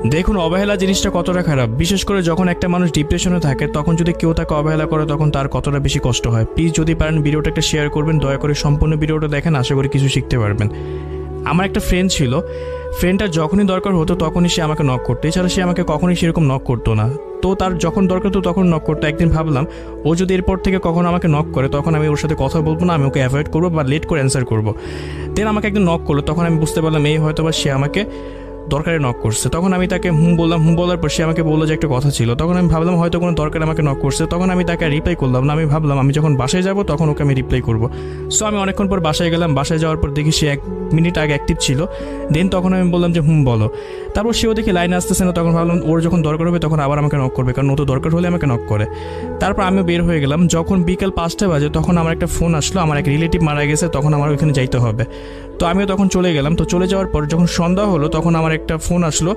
দেখুন, অবহেলা জিনিসটা কতটা খারাপ, বিশেষ করে যখন একটা মানুষ ডিপ্রেশনে থাকে তখন যদি কেউ তাকে অবহেলা করে তখন তার কতটা বেশি কষ্ট হয়। প্লিজ যদি পারেন ভিডিওটা একটা শেয়ার করবেন, দয়া করে সম্পূর্ণ ভিডিওটা দেখেন, আশা করি কিছু শিখতে পারবেন। আমার একটা ফ্রেন্ড ছিল, ফ্রেন্ডটা যখনই দরকার হতো তখনই সে আমাকে নক করতো, এছাড়া সে আমাকে কখনোই সেরকম নক করতো না। তো তার যখন দরকার হতো তখন নক করতো। একদিন ভাবলাম ও যদি এরপর থেকে কখনো আমাকে নক করে তখন আমি ওর সাথে কথা বলবো না, আমি ওকে অ্যাভয়েড করবো বা লেট করে অ্যান্সার করবো। দেন আমাকে একদিন নক করলো, তখন আমি বুঝতে পারলাম এই হয়তো বা সে আমাকে দরকারে নক করছে। তখন আমি তাকে বললাম, বলার পর সে আমাকে বললো যে একটা কথা ছিল। তখন আমি ভাবলাম হয়তো কোনো দরকারে আমাকে নক করছে, তখন আমি তাকে রিপ্লাই করলাম না। আমি ভাবলাম আমি যখন বাসায় যাব তখন ওকে আমি রিপ্লাই করবো। সো আমি অনেকক্ষণ পর বাসায় গেলাম, বাসায় যাওয়ার পর দেখি সে 1 মিনিট আগে অ্যাক্টিভ ছিল। দেন তখন আমি বললাম যে বলো। তারপর সেও দেখি লাইনে আসতেছে না, তখন ভাবলাম ওর যখন দরকার হবে তখন আবার আমাকে নক করবে, কারণ ও তো দরকার হলে আমাকে নক করে। তারপর আমিও বের হয়ে গেলাম। যখন বিকেল 5টা বাজে তখন আমার একটা ফোন আসলো, আমার এক রিলেটিভ মারা গেছে, তখন আমার ওইখানে যাইতে হবে। তো আমিও তখন চলে গেলাম। তো চলে যাওয়ার পর যখন সন্ধ্যা হলো তখন আমার একটা ফোন আসলো,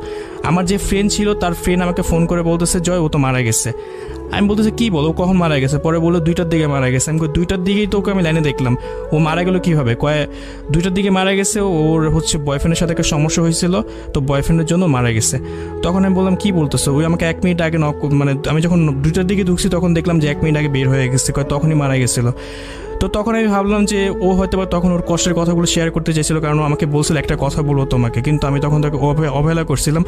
আমার যে ফ্রেন্ড ছিল তার ফ্রেন্ড আমাকে ফোন করে বলতেছে জয় ও তো মারা গেছে। আমি বলতেছি কী বলো, ও কখন মারা গেছে? পরে বললো 2টার দিকে মারা গেছে। আমি 2টার দিকেই তো ওকে আমি লাইনে দেখলাম, ও মারা গেলো কীভাবে? 2টার দিকে মারা গেছে, ওর বয়ফ্রেন্ডের সাথে একটা সমস্যা হয়েছিল, তো বয়ফ্রেন্ডের জন্য মারা গেছে। তখন আমি বললাম কী বলতেছো? ওই আমাকে 1 মিনিট আগে মানে আমি যখন 2টার দিকে ঢুকছি তখন দেখলাম যে 1 মিনিট আগে বের হয়ে গেছে, তখনই মারা গেছিলো। তো তখন আমি ভাবলাম যে ও হয়তো বা তখন ওর কষ্টের কথাগুলো শেয়ার করতে চাইছিল, কারণ ও আমাকে বলছিল একটা কথা বলবো তোমাকে, কিন্তু আমি তখন তাকে অবহেলা করছিলাম।